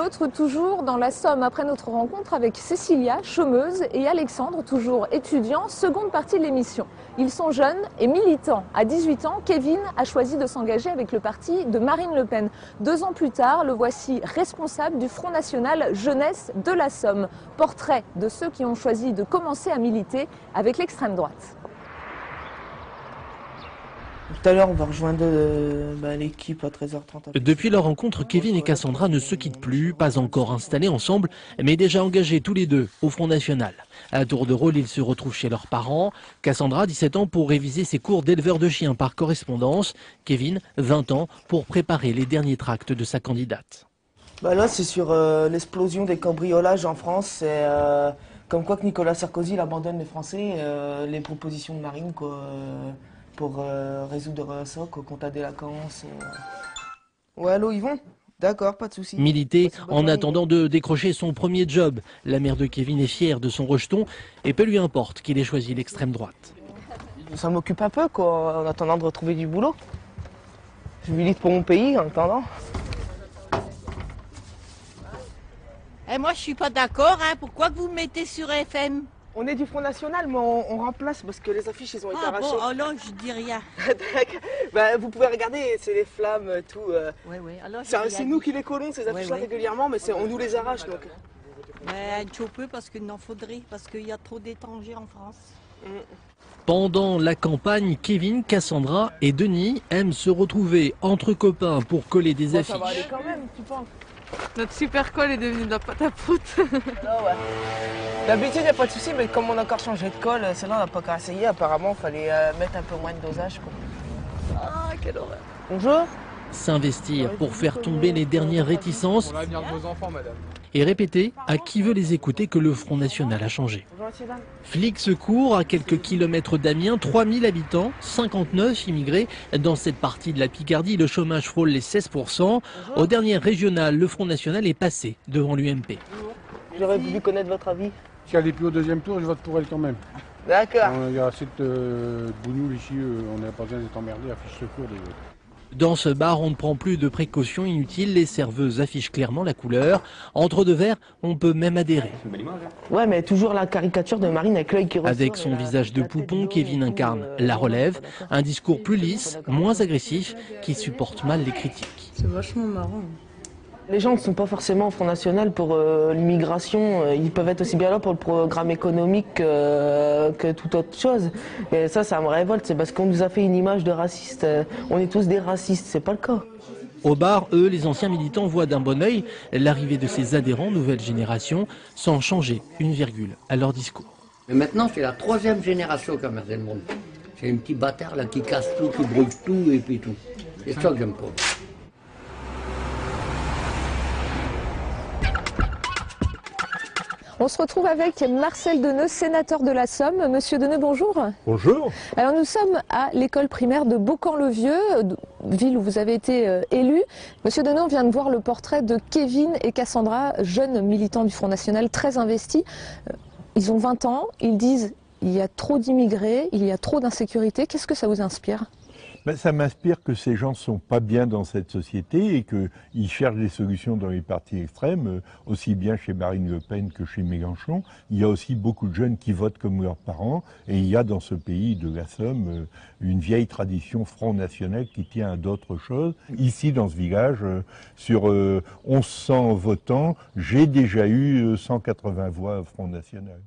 nôtre toujours dans la Somme après notre rencontre avec Cécilia, chômeuse, et Alexandre, toujours étudiant, seconde partie de l'émission. Ils sont jeunes et militants. À 18 ans, Kevin a choisi de s'engager avec le parti de Marine Le Pen. 2 ans plus tard, le voici responsable du Front National Jeunesse de la Somme. Portrait de ceux qui ont choisi de commencer à militer avec l'extrême droite. Tout à l'heure, on va rejoindre l'équipe à 13h30. Depuis leur rencontre, Kevin et Cassandra ne se quittent plus, pas encore installés ensemble, mais déjà engagés tous les deux au Front National. À tour de rôle, ils se retrouvent chez leurs parents. Cassandra, 17 ans, pour réviser ses cours d'éleveur de chiens par correspondance. Kevin, 20 ans, pour préparer les derniers tracts de sa candidate. Là, c'est sur l'explosion des cambriolages en France. C'est comme quoi que Nicolas Sarkozy il abandonne les Français, les propositions de Marine, quoi. Pour résoudre ça, compte à délinquance. Ouais, allô Yvon? D'accord, pas de souci. Militer en attendant de décrocher son premier job. La mère de Kevin est fière de son rejeton et peu lui importe qu'il ait choisi l'extrême droite. Ça m'occupe un peu, quoi, en attendant de retrouver du boulot. Je milite pour mon pays en attendant. Et moi, je suis pas d'accord, hein. Pourquoi que vous me mettez sur FM? On est du Front National, mais on remplace parce que les affiches, ils ont été arrachées. Bon, alors je dis rien. Vous pouvez regarder, c'est les flammes, tout. Ouais, alors c'est nous qui les collons, ces affiches-là, régulièrement, mais on nous les arrache, donc. Un petit peu parce qu'il n'en faudrait, parce qu'il y a trop d'étrangers en France. Pendant la campagne, Kevin, Cassandra et Denis aiment se retrouver entre copains pour coller des affiches. Ça va aller quand même, tu penses? Notre super colle est devenue de la pâte à poudre. D'habitude, il n'y a pas de souci, mais comme on a encore changé de colle, celle-là, on n'a pas qu'à essayer. Apparemment, il fallait mettre un peu moins de dosage, quoi. Ah, quelle horreur. Bonjour. S'investir pour faire tomber les dernières réticences et répéter à qui veut les écouter que le Front National a changé. Flics secours à quelques kilomètres d'Amiens, 3000 habitants, 59 immigrés. Dans cette partie de la Picardie, le chômage frôle les 16%. Aux dernières régionales, le Front National est passé devant l'UMP. J'aurais voulu connaître votre avis. Si elle n'est plus au deuxième tour, je vote pour elle quand même. D'accord. Il y a assez de bougnoule ici, on n'a pas besoin d'être emmerdé à fiche secours des autres. Dans ce bar, on ne prend plus de précautions inutiles. Les serveuses affichent clairement la couleur. Entre deux verres, on peut même adhérer. Ouais, mais toujours la caricature de Marine avec l'œil qui ressort. Avec son visage de poupon, Kevin incarne la relève. Un discours plus lisse, moins agressif, qui supporte mal les critiques. C'est vachement marrant. Les gens ne sont pas forcément au Front National pour l'immigration. Ils peuvent être aussi bien là pour le programme économique que toute autre chose. Et ça me révolte. C'est parce qu'on nous a fait une image de raciste. On est tous des racistes. C'est pas le cas. Au bar, eux, les anciens militants voient d'un bon œil l'arrivée de ces adhérents nouvelle génération sans changer une virgule à leur discours. Mais maintenant, c'est la 3e génération qui a merdé le monde. C'est un petit bâtard là qui casse tout, qui brûle tout et puis tout. C'est ça que j'aime pas. On se retrouve avec Marcel Deneux, sénateur de la Somme. Monsieur Deneux, bonjour. Bonjour. Alors nous sommes à l'école primaire de Beaucamp-le-Vieux, ville où vous avez été élu. Monsieur Deneux, on vient de voir le portrait de Kevin et Cassandra, jeunes militants du Front National, très investis. Ils ont 20 ans, ils disent il y a trop d'immigrés, il y a trop d'insécurité. Qu'est-ce que ça vous inspire ? Ça m'inspire que ces gens ne sont pas bien dans cette société et qu'ils cherchent des solutions dans les partis extrêmes, aussi bien chez Marine Le Pen que chez Mélenchon. Il y a aussi beaucoup de jeunes qui votent comme leurs parents et il y a dans ce pays de la Somme une vieille tradition Front National qui tient à d'autres choses. Ici, dans ce village, sur 1100 votants, j'ai déjà eu 180 voix Front National.